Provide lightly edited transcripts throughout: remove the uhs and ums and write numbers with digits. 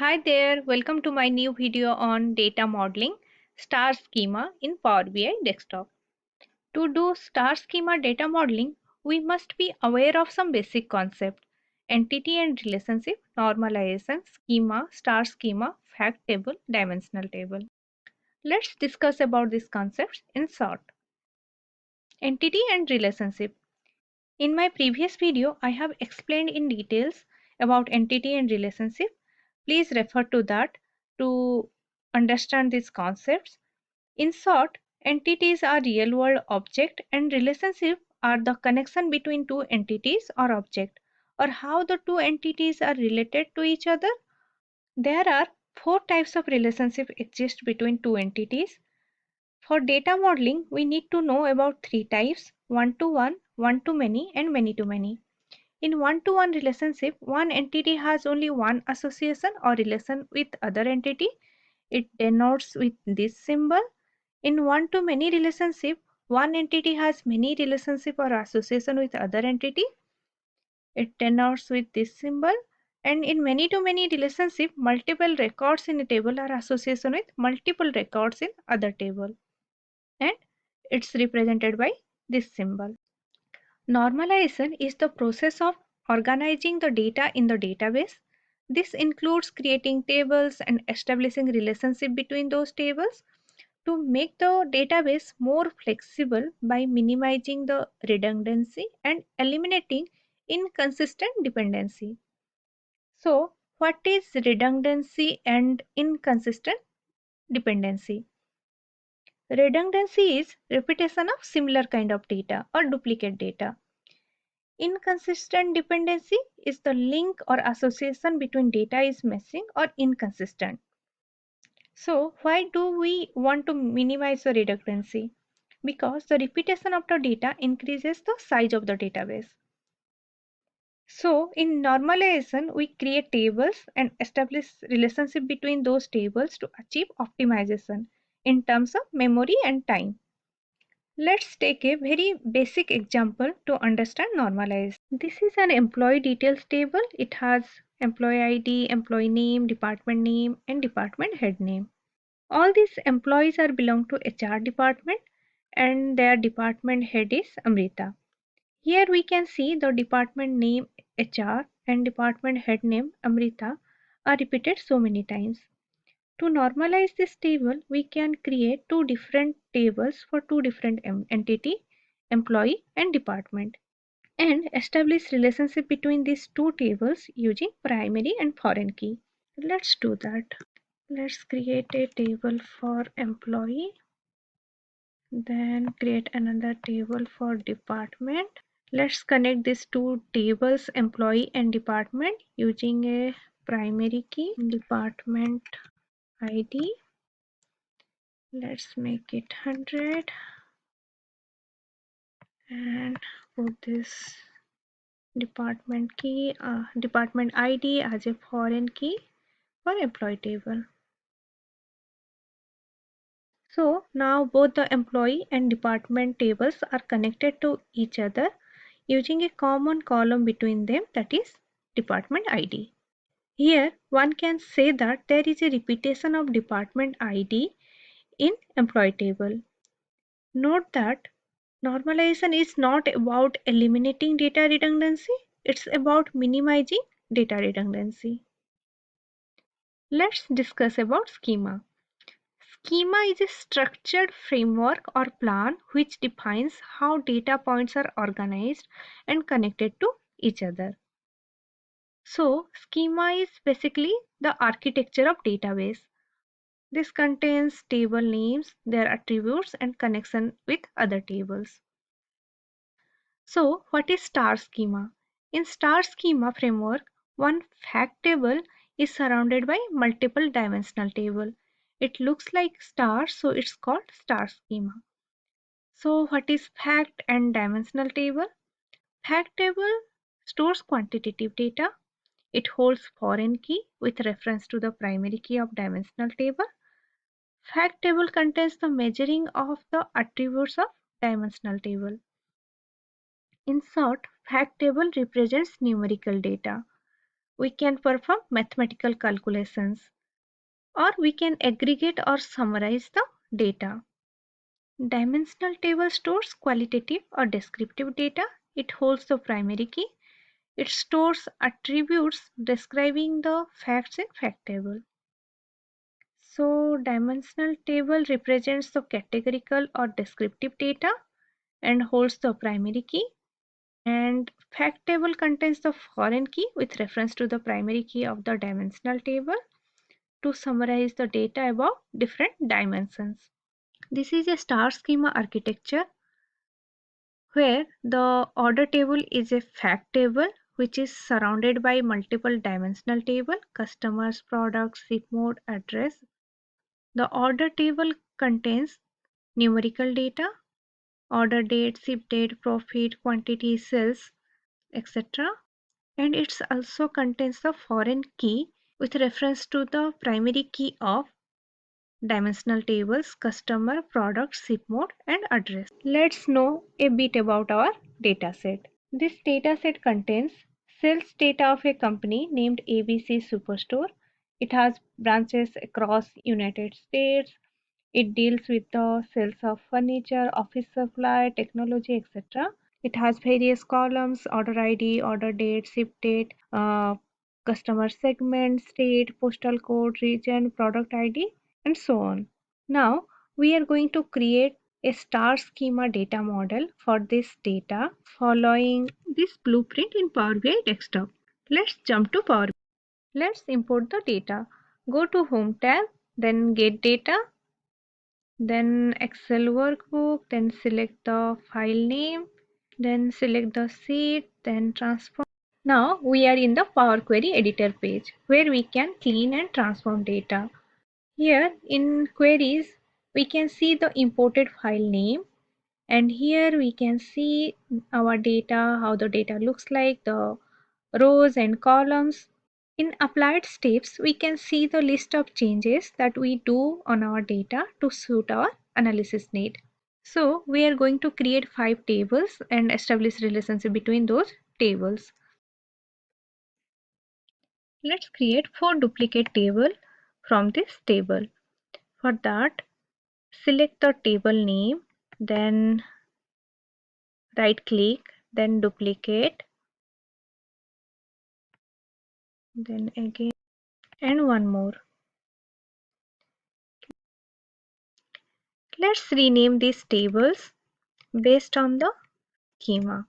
Hi there, welcome to my new video on data modeling, Star Schema in Power BI Desktop. To do Star Schema data modeling, we must be aware of some basic concepts: entity and relationship, normalization, schema, star schema, fact table, dimensional table. Let's discuss about these concepts in short. Entity and relationship. In my previous video, I have explained in details about entity and relationship. Please refer to that to understand these concepts. In short, entities are real world objects and relationships are the connection between two entities or objects, or how the two entities are related to each other. There are four types of relationship exist between two entities. For data modeling, we need to know about three types: one-to-one, one-to-many, and many-to-many. In one-to-one relationship, one entity has only one association or relation with other entity. It denotes with this symbol. In one-to-many relationship, one entity has many relationship or association with other entity. It denotes with this symbol. And in many-to-many relationship, multiple records in a table are association with multiple records in other table. And it's represented by this symbol. Normalization is the process of organizing the data in the database. This includes creating tables and establishing relationship between those tables to make the database more flexible by minimizing the redundancy and eliminating inconsistent dependency. So, what is redundancy and inconsistent dependency? Redundancy is repetition of similar kind of data or duplicate data. Inconsistent dependency is the link or association between data is missing or inconsistent. So, why do we want to minimize the redundancy? Because the repetition of the data increases the size of the database. So, in normalization, we create tables and establish relationship between those tables to achieve optimization in terms of memory and time. Let's take a very basic example to understand normalize. This is an employee details table. It has employee ID, employee name, and department head name. All these employees are belong to HR department and their department head is Amrita. Here we can see the department name HR and department head name Amrita are repeated so many times. To normalize this table, we can create two different tables for two different entity, employee and department, and establish relationship between these two tables using primary and foreign key. Let's do that. Let's create a table for employee, then create another table for department. Let's connect these two tables, employee and department, using a primary key, department ID. Let's make it 100 and put this department ID as a foreign key for employee table. So now both the employee and department tables are connected to each other using a common column between them, that is department ID. Here one can say that there is a repetition of department ID in employee table. Note that normalization is not about eliminating data redundancy, it's about minimizing data redundancy. Let's discuss about schema. Schema is a structured framework or plan which defines how data points are organized and connected to each other. So, schema is basically the architecture of database. This contains table names, their attributes, and connection with other tables. So, what is star schema? In star schema framework, one fact table is surrounded by multiple dimensional table. It looks like stars, so it's called star schema. So, what is fact and dimensional table? Fact table stores quantitative data. It holds foreign key with reference to the primary key of dimensional table. Fact table contains the measuring of the attributes of dimensional table. In short, fact table represents numerical data, we can perform mathematical calculations, or we can aggregate or summarize the data. Dimensional table stores qualitative or descriptive data. It holds the primary key. It stores attributes describing the facts in fact table. So dimensional table represents the categorical or descriptive data and holds the primary key. And fact table contains the foreign key with reference to the primary key of the dimensional table to summarize the data about different dimensions. This is a star schema architecture where the order table is a fact table which is surrounded by multiple dimensional table, customers, products, ship mode, address. The order table contains numerical data, order date, ship date, profit, quantity, sales, etc. And it also contains the foreign key with reference to the primary key of dimensional tables, customer, product, ship mode, and address. Let's know a bit about our dataset. This dataset contains sales data of a company named ABC Superstore. It has branches across United States. It deals with the sales of furniture, office supply, technology, etc. It has various columns: order ID, order date, ship date, customer segment, state, postal code, region, product ID, and so on. Now we are going to create a star schema data model for this data following this blueprint in Power BI desktop. Let's jump to Power BI. Let's import the data. Go to Home tab, then Get Data, then Excel Workbook, then select the file name, then select the sheet, then transform. Now we are in the Power Query Editor page where we can clean and transform data. Here in queries, we can see the imported file name, and here we can see our data, how the data looks like, the rows and columns. In applied steps, we can see the list of changes that we do on our data to suit our analysis need. So we are going to create 5 tables and establish relationship between those tables. Let's create 4 duplicate table from this table. For that, select the table name, then right click, then duplicate, then again, and one more. Let's rename these tables based on the schema.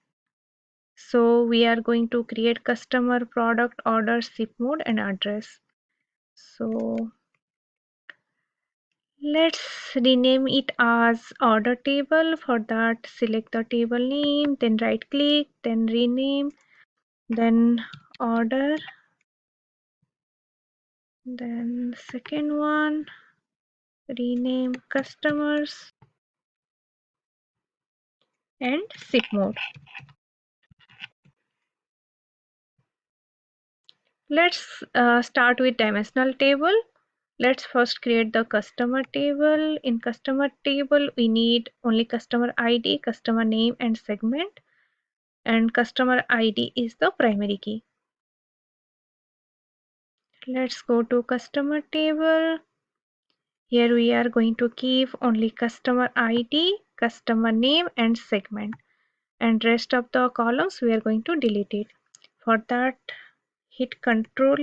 So we are going to create customer, product, order, ship mode, and address. So let's rename it as order table. For that, select the table name, then right click, then rename, then order, then second one, rename customers, and ship mode. Let's start with dimensional table. Let's first create the customer table. In customer table, we need only customer ID, customer name, and segment. And customer ID is the primary key. Let's go to customer table. Here we are going to keep only customer ID, customer name, and segment. And rest of the columns we are going to delete it. For that, hit Control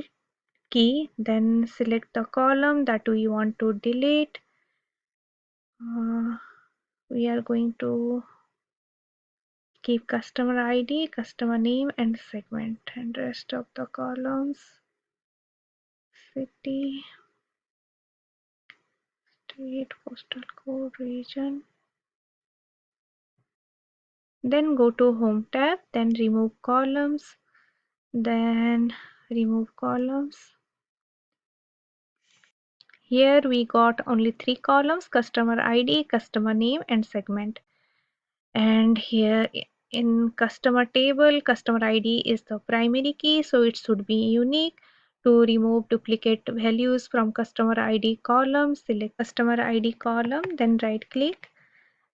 key, then select the column that we want to delete. We are going to keep customer ID, customer name, and segment, and rest of the columns, city, state, postal code, region. Then go to Home tab, then remove columns, then remove columns. Here we got only 3 columns: customer ID, customer name, and segment. And here in customer table, customer ID is the primary key, so it should be unique. To remove duplicate values from customer ID column, select customer ID column, then right click,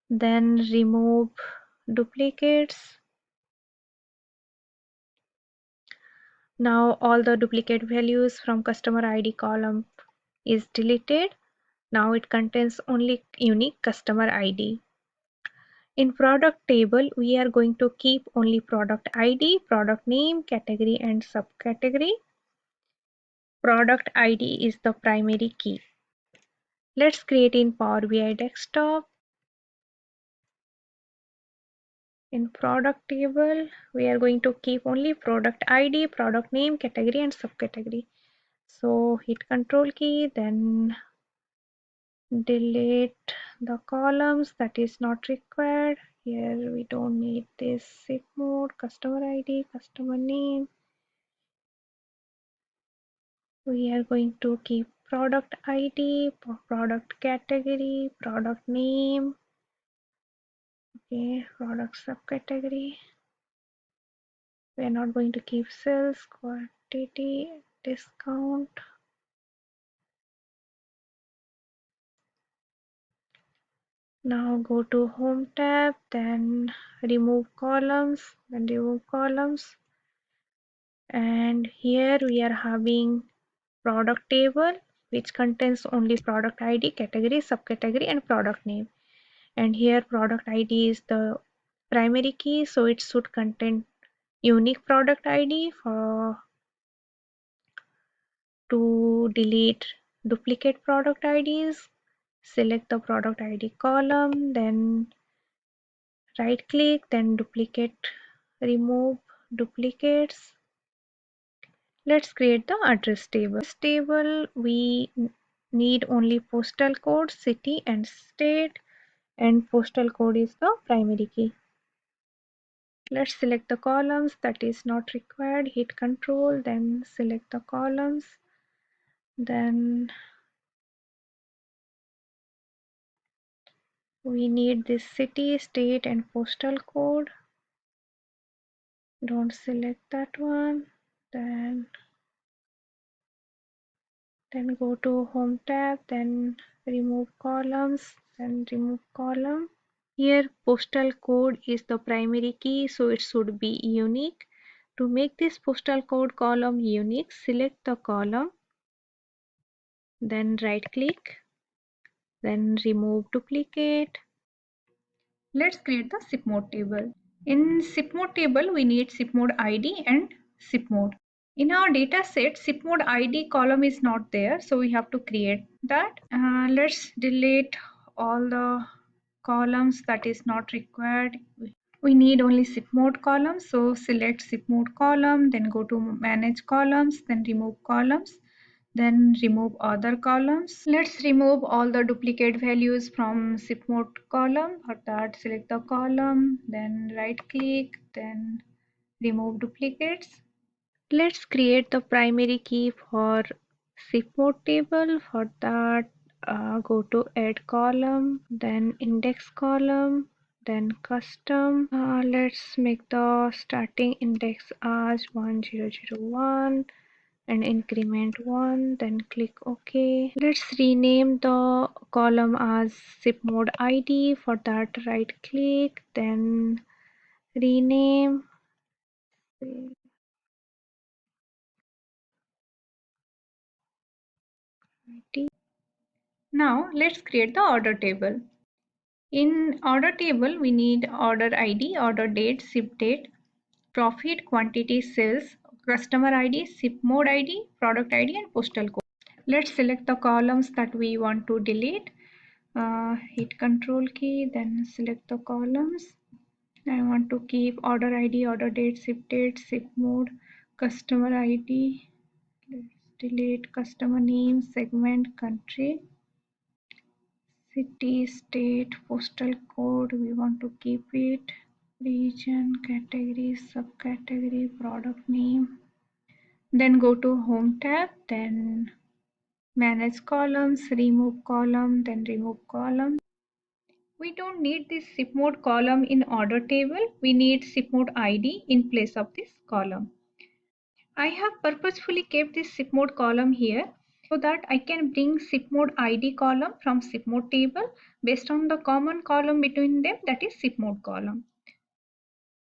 then remove duplicates. Now all the duplicate values from customer ID column is deleted. Now it contains only unique customer ID. In product table, we are going to keep only product ID, product name, category and subcategory. Product ID is the primary key. Let's create in Power BI desktop. In product table, we are going to keep only product ID, product name, category and subcategory. So hit control key, then delete the columns that is not required. Here we don't need this zip mode, customer ID, customer name. We are going to keep product ID, product category, product name, okay, product subcategory. We are not going to keep sales, quantity, discount. Now go to home tab, then remove columns, and here we are having product table which contains only product ID, category, subcategory and product name. And here product ID is the primary key, so it should contain unique product ID. To delete duplicate product IDs, select the product ID column, then right click, then duplicate, remove duplicates. Let's create the address table. This table we need only postal code, city and state, and postal code is the primary key. Let's select the columns that is not required, hit control, then select the columns, then we need this city, state and postal code. Don't select that one. Then go to home tab, then remove columns, then remove column. Here postal code is the primary key, so it should be unique. To make this postal code column unique, select the column, then right click, then remove duplicate. Let's create the SIP mode table. In SIP mode table, we need SIP mode ID and SIP mode. In our data set, SIP mode ID column is not there, so we have to create that. Let's delete all the columns that is not required. We need only SIP mode column, so select SIP mode column, then go to manage columns, then remove columns, then remove other columns. Let's remove all the duplicate values from SIP mode column. For that, select the column, then right click, then remove duplicates. Let's create the primary key for SIP mode table. For that, go to add column, then index column, then custom. Let's make the starting index as 1001 and increment 1, then click OK. Let's rename the column as SIP mode ID. For that, right click, then rename. Now let's create the order table. In order table, we need order ID, order date, ship date, profit, quantity, sales, customer ID, ship mode ID, product ID and postal code. Let's select the columns that we want to delete. Hit control key, then select the columns. I want to keep order ID, order date, ship mode, customer ID. Let's delete customer name, segment, country, city, state, postal code. We want to keep it. Region, category, subcategory, product name. Then go to home tab, then manage columns, remove column, then remove column. We don't need this SIP mode column in order table. We need SIP mode ID in place of this column. I have purposefully kept this SIP mode column here so that I can bring SIP mode ID column from SIP mode table based on the common column between them, that is SIP mode column.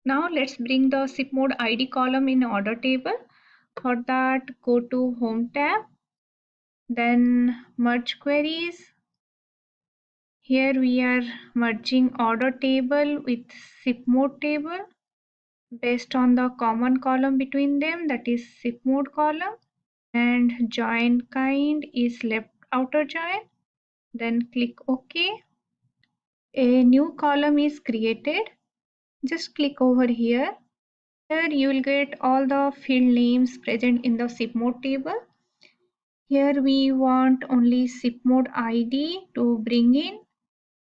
Now let's bring the SIP mode ID column in order table. For that, go to Home tab, then Merge Queries. Here we are merging order table with SIP mode table based on the common column between them, that is SIP mode column, and join kind is left outer join. Then click OK. A new column is created. Just click over here. Here you will get all the field names present in the SIP mode table. Here we want only SIP mode ID to bring in.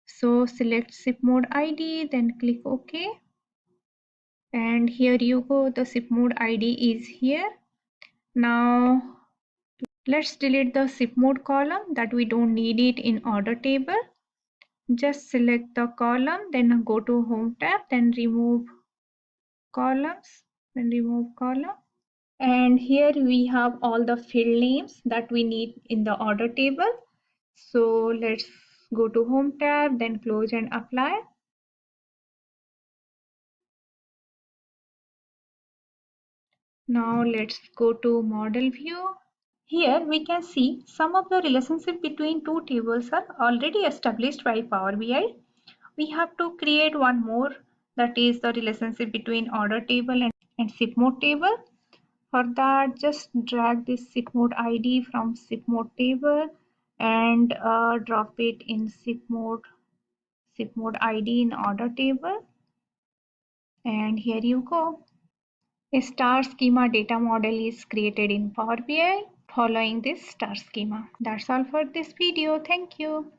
So select SIP mode ID, then click OK. And here you go, the SIP mode ID is here. Now let's delete the SIP mode column that we don't need it in order table. Just select the column, then go to Home tab, then remove columns, then remove column. And here we have all the field names that we need in the order table. So let's go to Home tab, then close and apply. Now let's go to model view. Here we can see some of the relationship between two tables are already established by Power BI. We have to create one more, that is the relationship between order table and SIP mode table. For that, just drag this SIP mode ID from SIP mode table and drop it in SIP mode ID in order table. And here you go. A star schema data model is created in Power BI following this star schema. That's all for this video. Thank you.